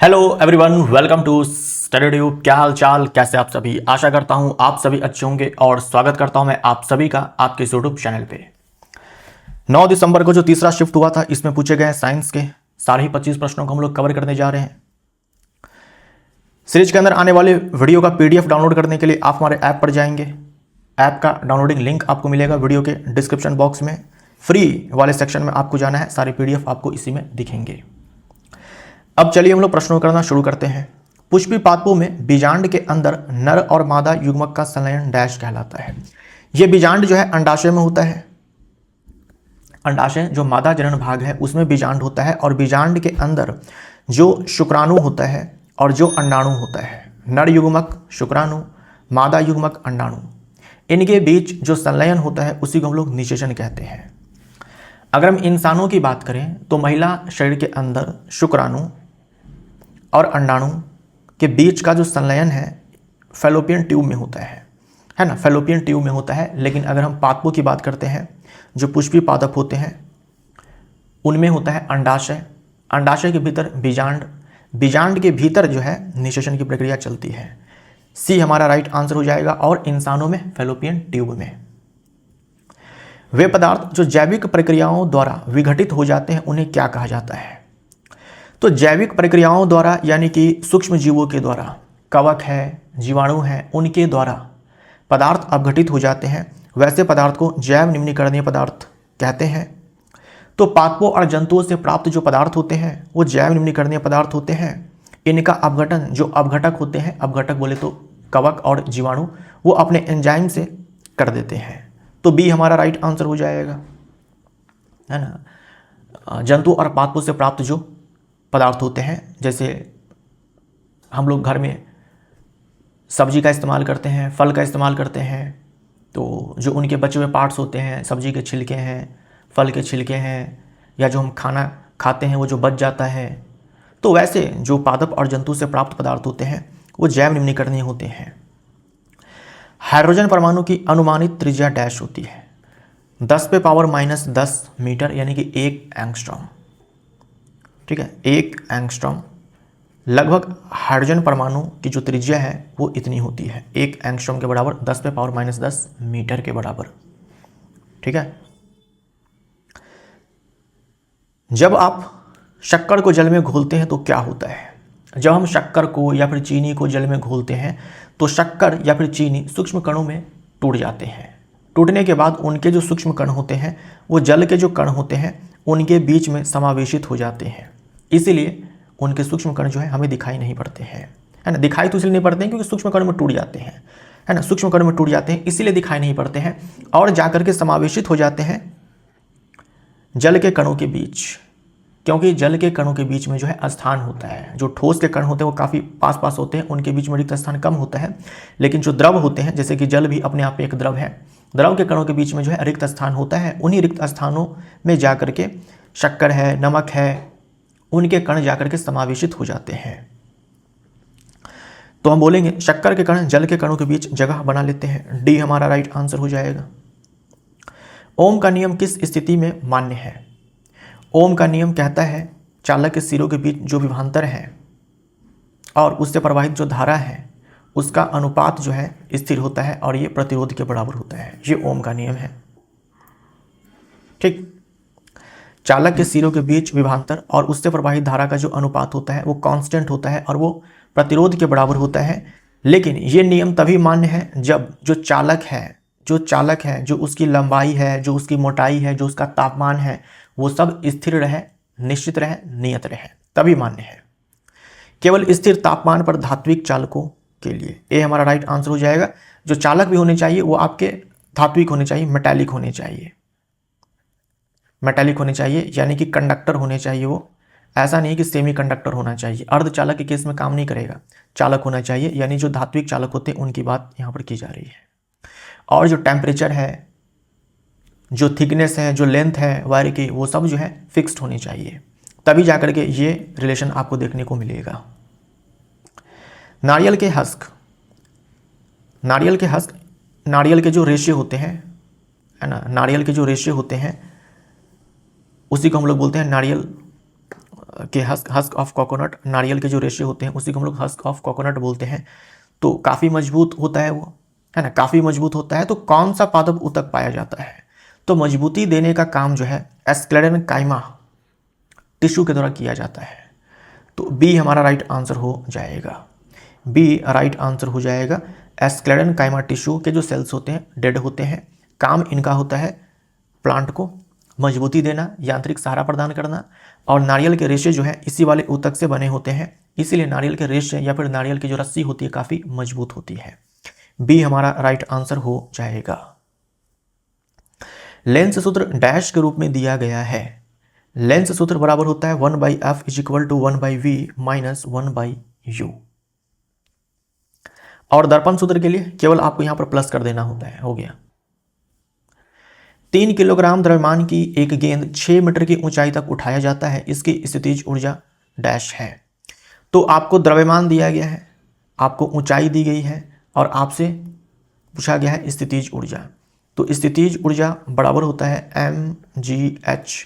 Hello everyone, welcome to Study Tube. क्या हाल चाल, कैसे आप सभी। आशा करता हूं आप सभी अच्छे होंगे और स्वागत करता हूं मैं आप सभी का आपके इस यूट्यूब चैनल पे। 9 दिसंबर को जो तीसरा शिफ्ट हुआ था, इसमें पूछे गए साइंस के सारे ही 25 प्रश्नों को हम लोग कवर करने जा रहे हैं। सीरीज के अंदर आने वाले वीडियो का पीडीएफ डाउनलोड करने के लिए आप हमारे ऐप पर जाएंगे। ऐप का डाउनलोडिंग लिंक आपको मिलेगा वीडियो के डिस्क्रिप्शन बॉक्स में। फ्री वाले सेक्शन में आपको जाना है, सारे पीडीएफ आपको इसी में दिखेंगे। अब चलिए हम लोग प्रश्नों करना शुरू करते हैं। पुष्पी पादपों में बीजांड के अंदर नर और मादा युग्मक का संलयन डैश कहलाता है। यह बीजांड जो है अंडाशय में होता है। अंडाशय जो मादा जनन भाग है उसमें बीजांड होता है, और बीजांड के अंदर जो शुक्राणु होता है और जो अंडाणु होता है, नर युग्मक शुक्राणु, मादा युग्मक अंडाणु, इनके बीच जो संलयन होता है उसी को हम लोग निषेचन कहते हैं। अगर हम इंसानों की बात करें तो महिला शरीर के अंदर शुक्राणु और अंडाणु के बीच का जो संलयन है फैलोपियन ट्यूब में होता है ना, फैलोपियन ट्यूब में होता है। लेकिन अगर हम पादपों की बात करते हैं, जो पुष्पी पादप होते हैं, उनमें होता है अंडाशय, अंडाशय के भीतर बीजांड, बीजांड के भीतर जो है निषेचन की प्रक्रिया चलती है। सी हमारा राइट आंसर हो जाएगा। और इंसानों में फैलोपियन ट्यूब में। वे पदार्थ जो जैविक प्रक्रियाओं द्वारा विघटित हो जाते हैं उन्हें क्या कहा जाता है। तो जैविक प्रक्रियाओं द्वारा यानी कि सूक्ष्म जीवों के द्वारा, कवक है, जीवाणु हैं, उनके द्वारा पदार्थ अपघटित हो जाते हैं, वैसे पदार्थ को जैव निम्नीकरणीय पदार्थ कहते हैं। तो पादपों और जंतुओं से प्राप्त जो पदार्थ होते हैं वो जैव निम्नीकरणीय पदार्थ होते हैं। इनका अपघटन जो अपघटक होते हैं, अपघटक बोले तो कवक और जीवाणु, वो अपने एंजाइम से कर देते हैं। तो बी हमारा राइट आंसर हो जाएगा, है ना। जंतु और पादपों से प्राप्त जो पदार्थ होते हैं, जैसे हम लोग घर में सब्जी का इस्तेमाल करते हैं, फल का इस्तेमाल करते हैं, तो जो उनके बचे हुए पार्ट्स होते हैं, सब्जी के छिलके हैं, फल के छिलके हैं, या जो हम खाना खाते हैं वो जो बच जाता है, तो वैसे जो पादप और जंतु से प्राप्त पदार्थ होते हैं वो जैव निम्नीकरणीय होते हैं। हाइड्रोजन परमाणु की अनुमानित त्रिज्या डैश होती है। 10⁻⁻10 मीटर यानी कि 1 एंगस्ट्रॉम। ठीक है, 1 एंगस्ट्रॉम लगभग हाइड्रोजन परमाणु की जो त्रिज्या है वो इतनी होती है, 1 एंगस्ट्रॉम के बराबर, 10⁻⁻10 मीटर के बराबर। ठीक है। जब आप शक्कर को जल में घोलते हैं तो क्या होता है। जब हम शक्कर को या फिर चीनी को जल में घोलते हैं तो शक्कर या फिर चीनी सूक्ष्म कणों में टूट जाते हैं। टूटने के बाद उनके जो सूक्ष्म कण होते हैं वो जल के जो कण होते हैं उनके बीच में समावेशित हो जाते हैं। इसीलिए उनके सूक्ष्म कण जो है हमें दिखाई नहीं पड़ते हैं, है ना। दिखाई तो इसलिए नहीं पड़ते हैं क्योंकि सूक्ष्म कण में टूट जाते हैं, है ना। सूक्ष्म कण में टूट जाते हैं इसीलिए दिखाई नहीं पड़ते हैं, और जाकर के समावेशित हो जाते हैं जल के कणों के बीच, क्योंकि जल के कणों के बीच में जो है स्थान होता है। जो ठोस के कण होते हैं वो काफ़ी पास पास होते हैं, उनके बीच में रिक्त स्थान कम होता है। लेकिन जो द्रव होते हैं, जैसे कि जल भी अपने आप में एक द्रव है, द्रव के कणों के बीच में जो है रिक्त स्थान होता है। उन्हीं रिक्त स्थानों में जाकर के शक्कर है, नमक है, उनके कण जाकर के समावेशित हो जाते हैं। तो हम बोलेंगे शक्कर के कण जल के कणों के बीच जगह बना लेते हैं। डी हमारा राइट आंसर हो जाएगा। ओम का नियम किस स्थिति में मान्य है। ओम का नियम कहता है चालक के सिरों के बीच जो विभवांतर है और उससे प्रवाहित जो धारा है उसका अनुपात जो है स्थिर होता है, और ये प्रतिरोध के बराबर होता है। ये ओम का नियम है। ठीक, चालक के सिरों के बीच विभवांतर और उससे प्रवाहित धारा का जो अनुपात होता है वो कांस्टेंट होता है और वो प्रतिरोध के बराबर होता है। लेकिन ये नियम तभी मान्य है जब जो चालक है, जो उसकी लंबाई है, जो उसकी मोटाई है, जो उसका तापमान है, वो सब स्थिर रहे, निश्चित रहे, नियत रहे, तभी मान्य है। केवल स्थिर तापमान पर धात्विक चालकों के लिए ए हमारा राइट आंसर हो जाएगा। जो चालक भी होने चाहिए वो आपके धात्विक होने चाहिए, मेटालिक होने चाहिए, मेटालिक होने चाहिए, यानी कि कंडक्टर होने चाहिए। वो ऐसा नहीं कि सेमी कंडक्टर होना चाहिए। अर्धचालक के केस में काम नहीं करेगा, चालक होना चाहिए, यानी जो धात्विक चालक होते हैं उनकी बात यहाँ पर की जा रही है। और जो टेम्परेचर है, जो थिकनेस है, जो लेंथ है वायर की, वो सब जो है फिक्स्ड होनी चाहिए, तभी जाकर के ये रिलेशन आपको देखने को मिलेगा। नारियल के हस्क, नारियल के जो रेशे होते हैं, है ना, नारियल के जो रेशे होते हैं उसी को हम लोग बोलते हैं नारियल के हस्क ऑफ कोकोनट, नारियल के जो रेशे होते हैं उसी को हम लोग हस्क ऑफ कोकोनट बोलते हैं। तो काफ़ी मजबूत होता है वो, है ना, काफ़ी मजबूत होता है। तो कौन सा पादप ऊतक पाया जाता है? तो मजबूती देने का काम जो है एस्क्लेरेनकाइमा टिश्यू के द्वारा किया जाता है। तो बी हमारा राइट आंसर हो जाएगा, बी राइट आंसर हो जाएगा। एस्क्लेरेनकाइमा टिश्यू के जो सेल्स होते हैं डेड होते हैं, काम इनका होता है प्लांट को मजबूती देना, यांत्रिक सहारा प्रदान करना। और नारियल के रेशे जो है इसी वाले ऊतक से बने होते हैं, इसीलिए नारियल के रेशे या फिर नारियल की जो रस्सी होती है काफ़ी मजबूत होती है। बी हमारा राइट आंसर हो जाएगा। लेंस सूत्र डैश के रूप में दिया गया है। लेंस सूत्र बराबर होता है 1/f is equal to 1/v minus 1/u। और दर्पण सूत्र के लिए केवल आपको यहां पर प्लस कर देना होता है, हो गया। 3 किलोग्राम द्रव्यमान की एक गेंद 6 मीटर की ऊंचाई तक उठाया जाता है, इसकी स्थितिज ऊर्जा डैश है। तो आपको द्रव्यमान दिया गया है, आपको ऊंचाई दी गई है और आपसे पूछा गया है स्थितिज ऊर्जा। तो स्थितिज ऊर्जा बराबर होता है mgh,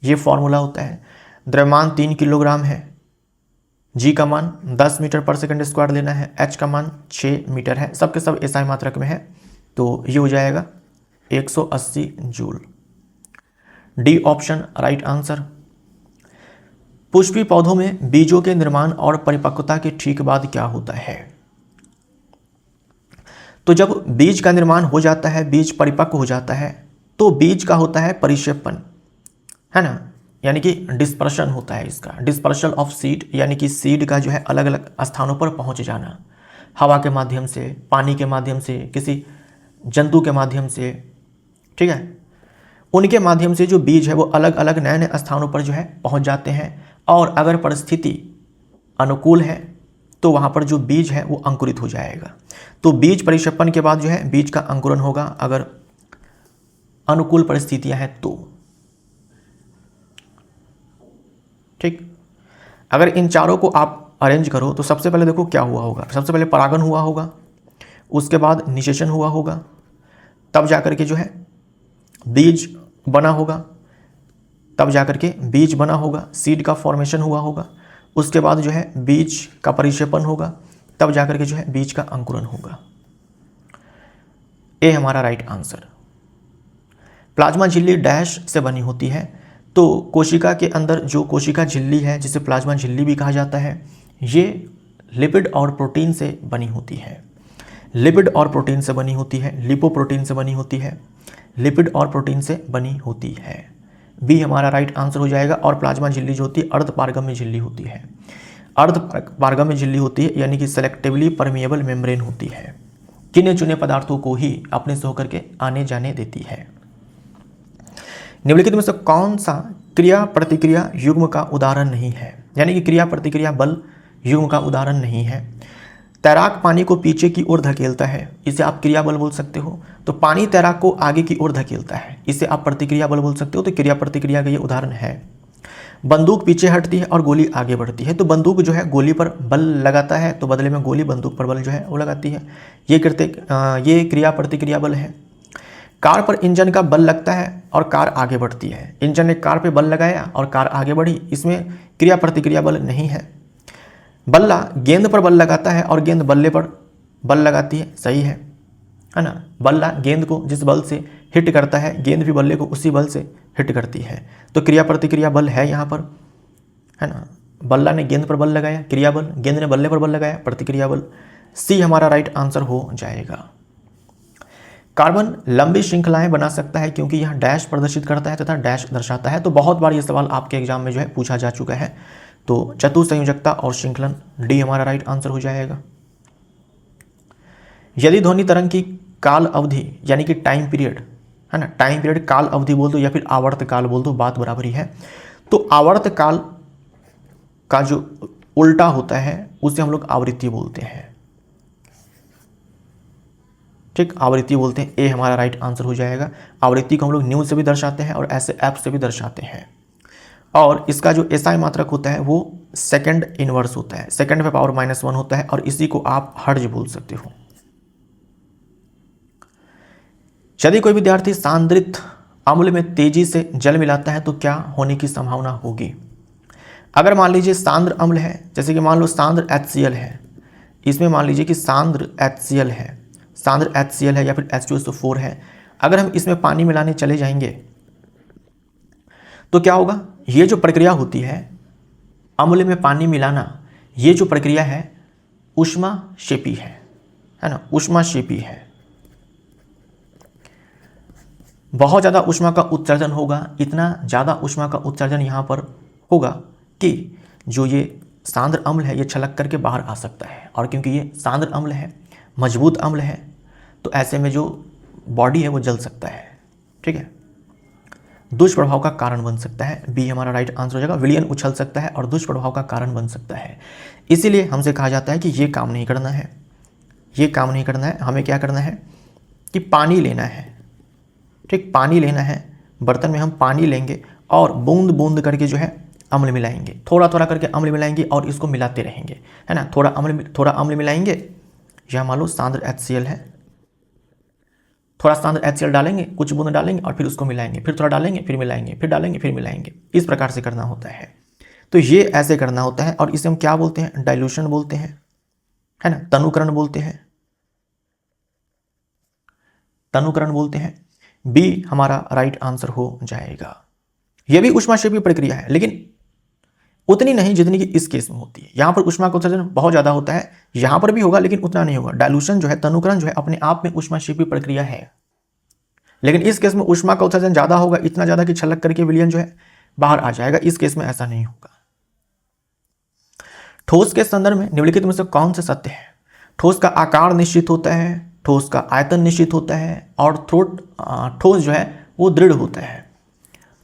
ये फॉर्मूला होता है। द्रव्यमान 3 किलोग्राम है, g का मान 10 मीटर पर सेकंड स्क्वायर लेना है, h का मान 6 मीटर है, सबके सब SI मात्रक में है। तो ये हो जाएगा 180 joule. D option right answer. Pushpi पौधों में बीजों के निर्माण और परिपक्वता के ठीक बाद क्या होता है? तो जब बीज का निर्माण हो जाता है, बीज परिपक्व हो जाता है, तो बीज का होता है परिक्षेपण, है ना, यानी कि डिस्पर्शन होता है इसका, डिस्पर्शन ऑफ सीड, यानी कि सीड का जो है अलग अलग स्थानों पर पहुंच जाना, हवा के माध्यम से, पानी के माध्यम से, किसी जंतु के माध्यम से, ठीक है, उनके माध्यम से जो बीज है वो अलग अलग नए नए स्थानों पर जो है पहुंच जाते हैं। और अगर परिस्थिति अनुकूल है तो वहाँ पर जो बीज है वो अंकुरित हो जाएगा। तो बीज परिक्षेपण के बाद जो है बीज का अंकुरन होगा अगर अनुकूल परिस्थितियां हैं तो, ठीक। अगर इन चारों को आप अरेंज करो तो सबसे पहले देखो क्या हुआ होगा, सबसे पहले परागण हुआ होगा, उसके बाद निषेचन हुआ होगा, तब जाकर के जो है बीज बना होगा, तब जाकर के बीज बना होगा, सीड का फॉर्मेशन हुआ होगा, उसके बाद जो है बीज का परिक्षेपण होगा, तब जाकर के जो है बीज का अंकुरन होगा। ए हमारा राइट आंसर। प्लाज्मा झिल्ली डैश से बनी होती है। तो कोशिका के अंदर जो कोशिका झिल्ली है जिसे प्लाज्मा झिल्ली भी कहा जाता है, ये लिपिड और प्रोटीन से बनी होती है, लिपिड और प्रोटीन से बनी होती है, लिपोप्रोटीन से बनी होती है, लिपिड और प्रोटीन से बनी होती है। बी हमारा राइट आंसर हो जाएगा। और प्लाज्मा झिल्ली जो होती है अर्धपारगम्य झिल्ली होती है, अर्धपारगम्य झिल्ली होती है, यानी कि सेलेक्टिवली परमिएबल मेम्ब्रेन होती है, गिने चुने पदार्थों को ही अपने से होकर के आने जाने देती है। निम्नलिखित में से कौन सा क्रिया प्रतिक्रिया युग्म का उदाहरण नहीं है? यानी कि क्रिया प्रतिक्रिया बल युग्म का उदाहरण नहीं है। तैराक पानी को पीछे की ओर धकेलता है, इसे आप क्रिया बल बोल सकते हो। तो पानी तैराक को आगे की ओर धकेलता है, इसे आप प्रतिक्रिया बल बोल सकते हो। तो क्रिया प्रतिक्रिया का ये उदाहरण है। बंदूक पीछे हटती है और गोली आगे बढ़ती है, तो बंदूक जो है गोली पर बल लगाता है, तो बदले में गोली बंदूक पर बल जो है वो लगाती है। ये क्रिया प्रतिक्रिया बल है। कार पर इंजन का बल लगता है और कार आगे बढ़ती है, इंजन ने कार पे बल लगाया और कार आगे बढ़ी, इसमें क्रिया प्रतिक्रिया बल नहीं है। बल्ला गेंद पर बल लगाता है और गेंद बल्ले पर बल लगाती है, सही है ना। बल्ला गेंद को जिस बल से हिट करता है, गेंद भी बल्ले को उसी बल से हिट करती है। तो क्रिया प्रतिक्रिया बल है यहाँ पर, है ना। बल्ला ने गेंद पर बल लगाया, क्रिया बल, गेंद ने बल्ले पर बल लगाया, प्रतिक्रिया बल। सी हमारा राइट आंसर हो जाएगा। कार्बन लंबी श्रृंखलाएं बना सकता है क्योंकि यह डैश प्रदर्शित करता है तथा डैश दर्शाता है। तो बहुत बार ये सवाल आपके एग्जाम में जो है पूछा जा चुका है। तो चतुसंयोजकता और श्रृंखलन, डी हमारा राइट आंसर हो जाएगा। यदि ध्वनि तरंग की काल अवधि यानी कि टाइम पीरियड, है ना, टाइम पीरियड काल अवधि बोल दो या फिर आवर्त काल बोल दो, बात बराबर ही है। तो आवर्त काल का जो उल्टा होता है उसे हम लोग आवृत्ति बोलते हैं, ठीक, आवृत्ति बोलते हैं। ए हमारा राइट आंसर हो जाएगा। आवृत्ति को हम लोग न्यू से भी दर्शाते हैं और ऐसे एफ से भी दर्शाते हैं। और इसका जो एसआई मात्रक होता है वो सेकंड इनवर्स होता है, सेकंड पे पावर -1 होता है और इसी को आप हर्ज बोल सकते हो। यदि कोई विद्यार्थी सांद्रित अम्ल में तेजी से जल मिलाता है तो क्या होने की संभावना होगी? अगर मान लीजिए सांद्र अम्ल है, जैसे कि मान लो सांद्र HCl है, इसमें मान लीजिए कि सांद्र HCl है, सांद्र HCl है या फिर H2SO4 है, अगर हम इसमें पानी मिलाने चले जाएंगे तो क्या होगा, ये जो प्रक्रिया होती है अम्ल में पानी मिलाना, ये जो प्रक्रिया है ऊष्माक्षेपी है ना, ऊष्माक्षेपी है। बहुत ज़्यादा ऊष्मा का उत्सर्जन होगा, इतना ज़्यादा ऊष्मा का उत्सर्जन यहाँ पर होगा कि जो ये सांद्र अम्ल है ये छलक करके बाहर आ सकता है, और क्योंकि ये सांद्र अम्ल है, मजबूत अम्ल है, तो ऐसे में जो बॉडी है वो जल सकता है, ठीक है, दुष्प्रभाव का कारण बन सकता है। बी हमारा राइट आंसर हो जाएगा। विलयन उछल सकता है और दुष्प्रभाव का कारण बन सकता है। इसीलिए हमसे कहा जाता है कि ये काम नहीं करना है, ये काम नहीं करना है, हमें क्या करना है कि पानी लेना है, ठीक, पानी लेना है, बर्तन में हम पानी लेंगे और बूंद बूंद करके जो है अम्ल मिलाएंगे, थोड़ा थोड़ा करके अम्ल मिलाएंगे और इसको मिलाते रहेंगे, है ना, थोड़ा अम्ल मिलाएंगे, या मान लो सांद्र HCl है, थोड़ा सांद्र HCl डालेंगे, कुछ बूंद डालेंगे और फिर उसको मिलाएंगे, फिर थोड़ा डालेंगे, फिर मिलाएंगे, फिर डालेंगे, फिर मिलाएंगे, इस प्रकार से करना होता है। तो ये ऐसे करना होता है और इसे हम क्या बोलते हैं, डाइल्यूशन बोलते हैं, है ना, तनुकरण बोलते हैं, तनुकरण बोलते हैं। बी हमारा राइट आंसर हो जाएगा। यह भी ऊष्माक्षेपी प्रक्रिया है, लेकिन उतनी नहीं जितनी कि इस केस में होती है। यहां पर ऊष्मा का उत्सर्जन बहुत ज्यादा होता है, यहां पर भी होगा लेकिन उतना नहीं होगा। डाइल्यूशन जो है, तनुकरण जो है, अपने आप में ऊष्माक्षेपी प्रक्रिया है, लेकिन इस केस में ऊष्मा का उत्सर्जन ज्यादा होगा, इतना ज्यादा कि छलक करके विलयन जो है बाहर आ जाएगा। इस केस में ऐसा नहीं होगा। ठोस के संदर्भ में निम्नलिखित में से कौन से सत्य है? ठोस का आकार निश्चित होता है, ठोस का आयतन निश्चित होता है, और ठोस जो है वो दृढ़ होता है।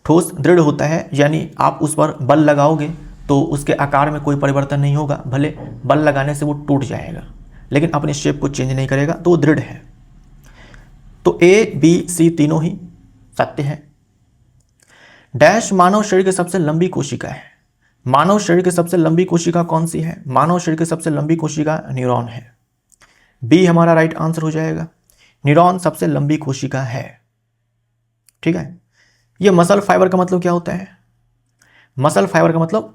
ठोस दृढ़ होता है, यानी आप उस पर बल लगाओगे तो उसके आकार में कोई परिवर्तन नहीं होगा, भले बल लगाने से वो टूट जाएगा लेकिन अपने शेप को चेंज नहीं करेगा, तो वो दृढ़ है। तो ए बी सी तीनों ही सत्य है। डैश मानव शरीर की सबसे लंबी कोशिका है। मानव शरीर की सबसे लंबी कोशिका कौन सी है? मानव शरीर की सबसे लंबी कोशिका न्यूरॉन है। बी हमारा राइट आंसर हो जाएगा। न्यूरॉन सबसे लंबी कोशिका है, ठीक है। ये मसल फाइबर का मतलब क्या होता है? मसल फाइबर का मतलब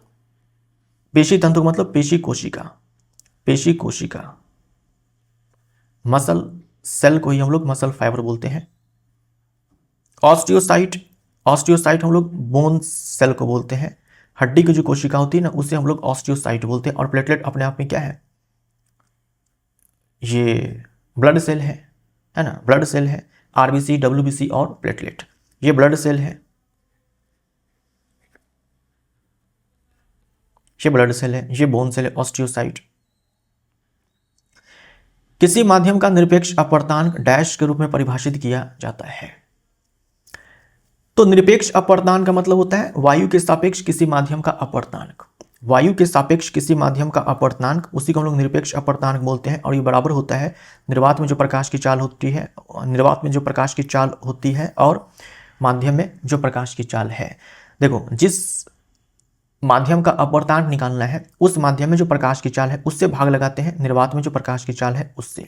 पेशी तंतु का मतलब पेशी कोशिका, पेशी कोशिका। मसल सेल को ही हम लोग मसल फाइबर बोलते हैं। ऑस्टियोसाइट, ऑस्टियोसाइट हम लोग बोन सेल को बोलते हैं। हड्डी की जो कोशिका होती है ना, उसे हम लोग ऑस्टियोसाइट बोलते हैं। और प्लेटलेट अपने आप में क्या है? ये ब्लड सेल है ना, ब्लड सेल है। आरबीसी, डब्ल्यूबीसी और प्लेटलेट, ये ब्लड सेल है, ये ब्लड सेल है, ये बोन सेल है, ऑस्टियोसाइट। किसी माध्यम का निरपेक्ष अपवर्तनांक डैश के रूप में परिभाषित किया जाता है। तो निरपेक्ष अपवर्तनांक का मतलब होता है वायु के सापेक्ष किसी माध्यम का अपवर्तनांक। वायु के सापेक्ष किसी माध्यम का अपवर्तनांक, उसी को हम लोग निरपेक्ष अपवर्तनांक बोलते हैं। और ये बराबर होता है निर्वात में जो प्रकाश की चाल होती है, निर्वात में जो प्रकाश की चाल होती है और माध्यम में जो प्रकाश की चाल है। देखो, जिस माध्यम का अपवर्तनांक निकालना है, उस माध्यम में जो प्रकाश की चाल है उससे भाग लगाते हैं निर्वात में जो प्रकाश की चाल है उससे।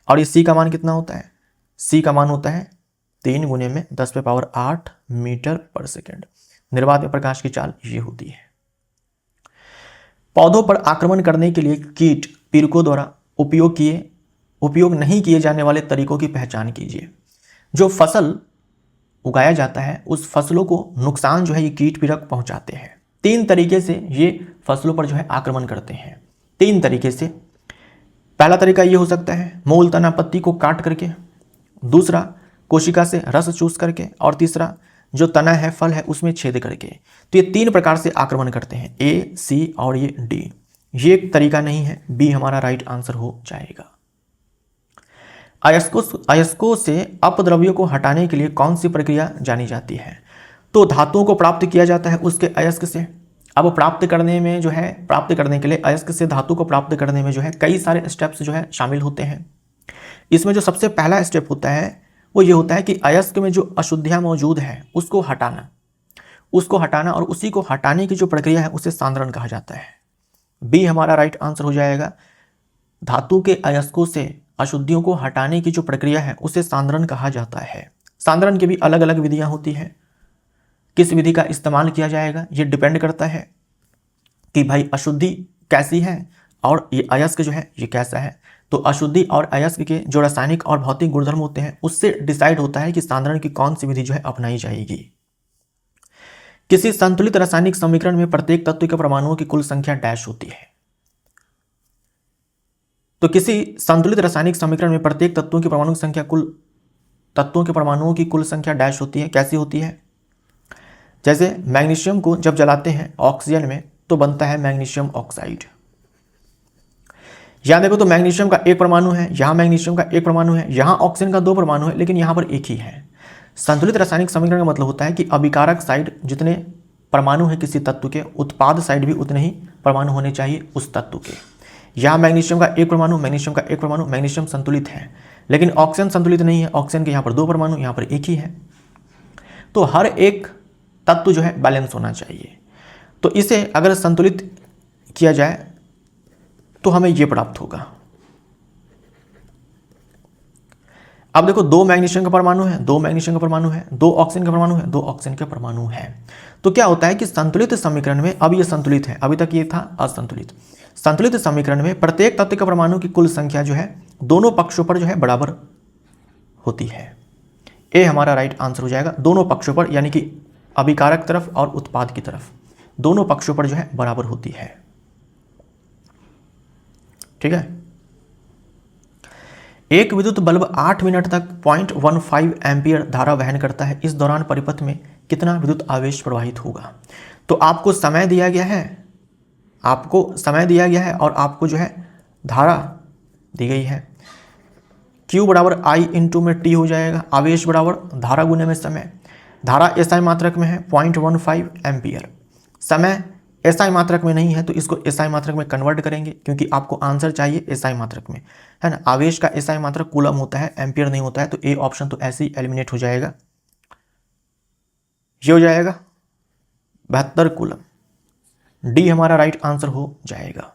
और ये सी का मान कितना होता है? सी का मान होता है 3 गुने में 10⁸ मीटर पर सेकेंड। निर्वात में प्रकाश की चाल ये होती है। पौधों पर आक्रमण करने के लिए कीट पीड़कों द्वारा उपयोग नहीं किए जाने वाले तरीकों की पहचान कीजिए। जो फसल उगाया जाता है उस फसलों को नुकसान जो है ये कीट पीड़क पहुंचाते हैं। 3 तरीके से ये फसलों पर जो है आक्रमण करते हैं, 3 तरीके से। पहला तरीका ये हो सकता है मूल तना पत्ती को काट करके, दूसरा कोशिका से रस चूस करके, और तीसरा जो तना है फल है उसमें छेद करके। तो ये 3 प्रकार से आक्रमण करते हैं, ए, सी और ये डी। ये एक तरीका नहीं है, बी हमारा राइट आंसर हो जाएगा। अयस्कों से अपद्रव्यों को हटाने के लिए कौन सी प्रक्रिया जानी जाती है? तो धातुओं को प्राप्त किया जाता है उसके अयस्क से। अब प्राप्त करने के लिए अयस्क से धातु को प्राप्त करने में जो है कई सारे स्टेप्स जो है शामिल होते हैं। इसमें जो सबसे पहला स्टेप होता है वो ये होता है कि अयस्क में जो अशुद्धियां मौजूद है उसको हटाना, और उसी को हटाने की जो प्रक्रिया है उसे सांद्रण कहा जाता है। बी हमारा राइट आंसर हो जाएगा। धातु के अयस्कों से अशुद्धियों को हटाने की जो प्रक्रिया है उसे सांद्रण कहा जाता है। सांद्रण की भी अलग अलग विधियां होती हैं, किस विधि का इस्तेमाल किया जाएगा ये डिपेंड करता है कि भाई अशुद्धि कैसी है और ये अयस्क जो है ये कैसा है। तो अशुद्धि और अयस्क के जो रासायनिक और भौतिक गुणधर्म होते हैं उससे डिसाइड होता है कि सांद्रण की कौन सी विधि जो है अपनाई जाएगी। किसी संतुलित रासायनिक समीकरण में प्रत्येक तत्व के परमाणुओं की कुल संख्या डैश होती है। तो किसी संतुलित रासायनिक समीकरण में प्रत्येक तत्वों की परमाणु संख्या तत्वों के परमाणुओं की कुल संख्या डैश होती है। कैसी होती है? जैसे मैग्नीशियम को जब जलाते हैं ऑक्सीजन में तो बनता है मैग्नीशियम ऑक्साइड। यहां देखो तो मैग्नीशियम का एक परमाणु है, यहां मैग्नीशियम का एक परमाणु है, यहां ऑक्सीजन का दो परमाणु है, लेकिन यहां पर एक ही है। संतुलित रासायनिक समीकरण का मतलब होता है कि अभिकारक साइड जितने परमाणु है किसी तत्व के, उत्पाद साइड भी उतने ही परमाणु होने चाहिए उस तत्व के। यहां मैग्नीशियम का एक परमाणु, मैग्नीशियम का एक परमाणु, मैग्नीशियम संतुलित है, लेकिन ऑक्सीजन संतुलित नहीं है। ऑक्सीजन के यहां पर दो परमाणु, यहां पर एक ही है। तो हर एक तत्व जो है बैलेंस होना चाहिए। तो इसे अगर संतुलित किया जाए तो हमें यह प्राप्त होगा। अब देखो दो मैग्नीशियम का परमाणु है, दो मैग्नीशियम का परमाणु है, दो ऑक्सीजन का परमाणु है, दो ऑक्सीजन के परमाणु है। तो क्या होता है कि संतुलित समीकरण में, अब ये संतुलित है, अभी तक ये था असंतुलित। संतुलित समीकरण में प्रत्येक तत्व के परमाणु की कुल संख्या जो है दोनों पक्षों पर जो है बराबर होती है। ए हमारा राइट आंसर हो जाएगा। दोनों पक्षों पर, यानी कि अभिकारक तरफ और उत्पाद की तरफ, दोनों पक्षों पर जो है बराबर होती है। ठीक है। एक विद्युत बल्ब 8 मिनट तक 0.15 एम्पियर धारा वहन करता है। इस दौरान परिपथ में कितना विद्युत आवेश प्रवाहित होगा? तो आपको समय दिया गया है, आपको समय दिया गया है और आपको जो है धारा दी गई है। Q बराबर I इंटू में T हो जाएगा, आवेश बराबर धारा गुने में समय। धारा SI मात्रक में है 0.15 एम्पियर, समय SI मात्रक में नहीं है तो इसको SI मात्रक में कन्वर्ट करेंगे, क्योंकि आपको आंसर चाहिए SI मात्रक में, है ना। आवेश का SI मात्रक कूलम होता है, एम्पियर नहीं होता है। तो ए ऑप्शन तो ऐसे ही एलिमिनेट हो जाएगा। ये हो जाएगा 72 कूलम। डी हमारा राइट आंसर हो जाएगा।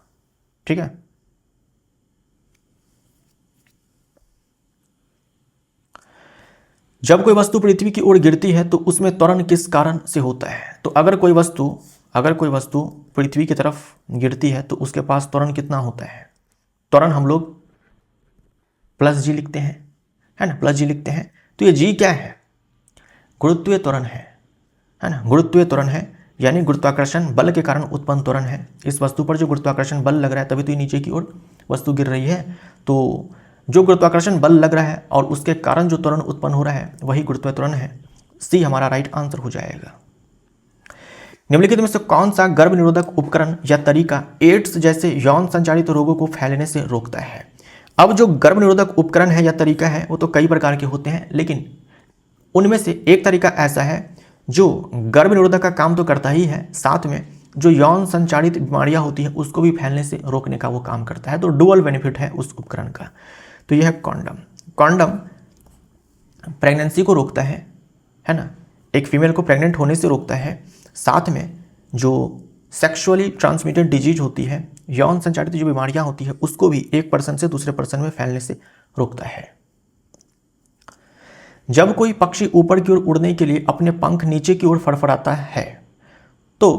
ठीक है। जब कोई वस्तु पृथ्वी की ओर गिरती है तो उसमें त्वरण किस कारण से होता है? तो अगर कोई वस्तु पृथ्वी की तरफ गिरती है तो उसके पास त्वरण कितना होता है? त्वरण हम लोग प्लस जी लिखते हैं, है ना, प्लस जी लिखते हैं। तो ये जी क्या है? गुरुत्वीय त्वरण है ना। गुरुत्वीय त्वरण है यानी गुरुत्वाकर्षण बल के कारण उत्पन्न त्वरण है। इस वस्तु पर जो गुरुत्वाकर्षण बल लग रहा है तभी तो ये नीचे की ओर वस्तु गिर रही है। तो जो गुरुत्वाकर्षण बल लग रहा है और उसके कारण जो त्वरण उत्पन्न हो रहा है वही गुरुत्वीय त्वरण है। सी हमारा राइट आंसर हो जाएगा। निम्नलिखित में से कौन सा गर्भ निरोधक उपकरण या तरीका एड्स जैसे यौन संचारित रोगों को फैलने से रोकता है? अब जो गर्भ निरोधक उपकरण है या तरीका है वो तो कई प्रकार के होते हैं, लेकिन उनमें से एक तरीका ऐसा है जो गर्भ निरोधक का काम तो करता ही है, साथ में जो यौन संचारित बीमारियां होती है उसको भी फैलने से रोकने का वो काम करता है। तो डुअल बेनिफिट है उस उपकरण का। तो यह है कॉन्डम। कॉन्डम प्रेगनेंसी को रोकता है ना, एक फीमेल को प्रेग्नेंट होने से रोकता है। साथ में जो सेक्सुअली ट्रांसमिटेड डिजीज होती है, यौन संचारित जो बीमारियां होती है उसको भी एक पर्सन से दूसरे पर्सन में फैलने से रोकता है। जब कोई पक्षी ऊपर की ओर उड़ने के लिए अपने पंख नीचे की ओर फड़फड़ाता है तो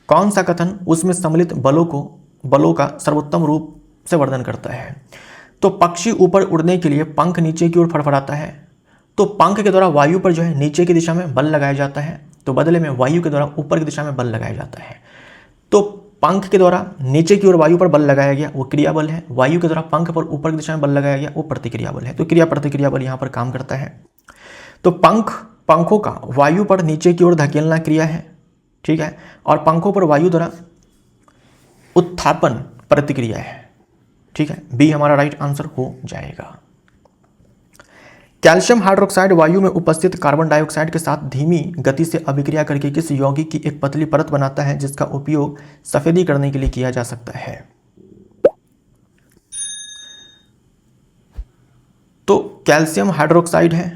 कौन सा कथन उसमें सम्मिलित बलों का सर्वोत्तम रूप से वर्णन करता है? तो पक्षी ऊपर उड़ने के लिए पंख नीचे की ओर फड़फड़ाता है तो पंख के द्वारा वायु पर जो है नीचे की दिशा में बल लगाया जाता है, तो बदले में वायु के द्वारा ऊपर की दिशा में बल लगाया जाता है। तो पंख के द्वारा नीचे की ओर वायु पर बल लगाया गया वो क्रिया बल है, वायु के द्वारा पंख पर ऊपर की दिशा में बल लगाया गया वो प्रतिक्रिया बल है। तो क्रिया प्रतिक्रिया बल यहाँ पर काम करता है। तो पंखों का वायु पर नीचे की ओर धकेलना क्रिया है, ठीक है, और पंखों पर वायु द्वारा उत्थापन प्रतिक्रिया है। ठीक है, बी हमारा राइट आंसर हो जाएगा। कैल्शियम हाइड्रोक्साइड वायु में उपस्थित कार्बन डाइऑक्साइड के साथ धीमी गति से अभिक्रिया करके किस यौगिक की एक पतली परत बनाता है जिसका उपयोग सफेदी करने के लिए किया जा सकता है? तो कैल्शियम हाइड्रोक्साइड है,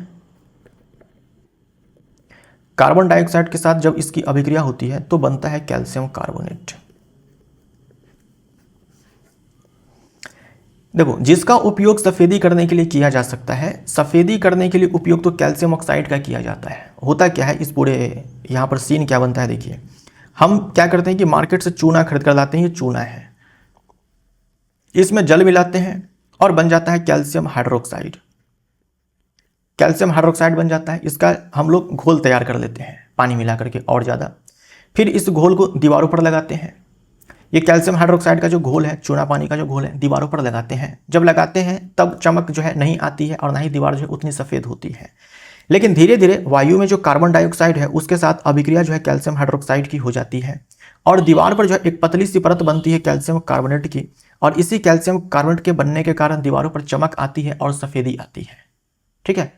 कार्बन डाइऑक्साइड के साथ जब इसकी अभिक्रिया होती है तो बनता है कैल्शियम कार्बोनेट। देखो, जिसका उपयोग सफेदी करने के लिए किया जा सकता है, सफेदी करने के लिए उपयोग तो कैल्शियम ऑक्साइड का किया जाता है। होता क्या है इस पूरे यहाँ पर सीन क्या बनता है देखिए, हम क्या करते हैं कि मार्केट से चूना खरीद कर लाते हैं, ये चूना है, इसमें जल मिलाते हैं और बन जाता है कैल्शियम हाइड्रोक्साइड। कैल्शियम हाइड्रोक्साइड बन जाता है, इसका हम लोग घोल तैयार कर लेते हैं पानी मिला करके और ज़्यादा, फिर इस घोल को दीवारों पर लगाते हैं। ये कैल्शियम हाइड्रोक्साइड का जो घोल है, चूना पानी का जो घोल है, दीवारों पर लगाते हैं। जब लगाते हैं तब चमक जो है नहीं आती है और ना ही दीवार जो है उतनी सफ़ेद होती है। लेकिन धीरे धीरे वायु में जो कार्बन डाइऑक्साइड है उसके साथ अभिक्रिया जो है कैल्शियम हाइड्रोक्साइड की हो जाती है और दीवार पर जो है एक पतली सी परत बनती है कैल्शियम कार्बोनेट की, और इसी कैल्शियम कार्बोनेट के बनने के कारण दीवारों पर चमक आती है और सफ़ेदी आती है। ठीक है,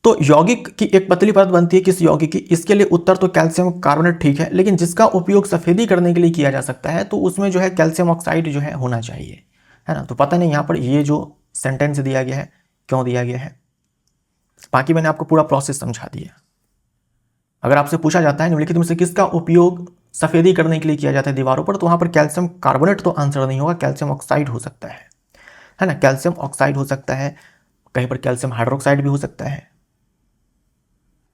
तो यौगिक की एक पतली परत बनती है किस यौगिक की, इसके लिए उत्तर तो कैल्शियम कार्बोनेट ठीक है, लेकिन जिसका उपयोग सफ़ेदी करने के लिए किया जा सकता है तो उसमें जो है कैल्शियम ऑक्साइड जो है होना चाहिए, है ना। तो पता नहीं यहाँ पर ये जो सेंटेंस दिया गया है क्यों दिया गया है, बाकी मैंने आपको पूरा प्रोसेस समझा दिया। अगर आपसे पूछा जाता है निम्नलिखित में से किसका उपयोग सफ़ेदी करने के लिए किया जाता है दीवारों पर, तो वहाँ पर कैल्शियम कार्बोनेट तो आंसर नहीं होगा, कैल्शियम ऑक्साइड हो सकता है ना। कैल्शियम ऑक्साइड हो सकता है, कहीं पर कैल्शियम हाइड्रोक्साइड भी हो सकता है,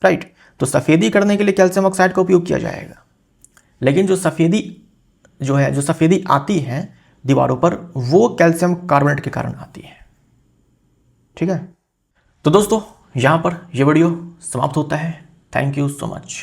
राइट। तो सफ़ेदी करने के लिए कैल्शियम ऑक्साइड का उपयोग किया जाएगा, लेकिन जो सफ़ेदी आती है दीवारों पर वो कैल्शियम कार्बोनेट के कारण आती है। ठीक है, तो दोस्तों यहाँ पर ये वीडियो समाप्त होता है। Thank you so much.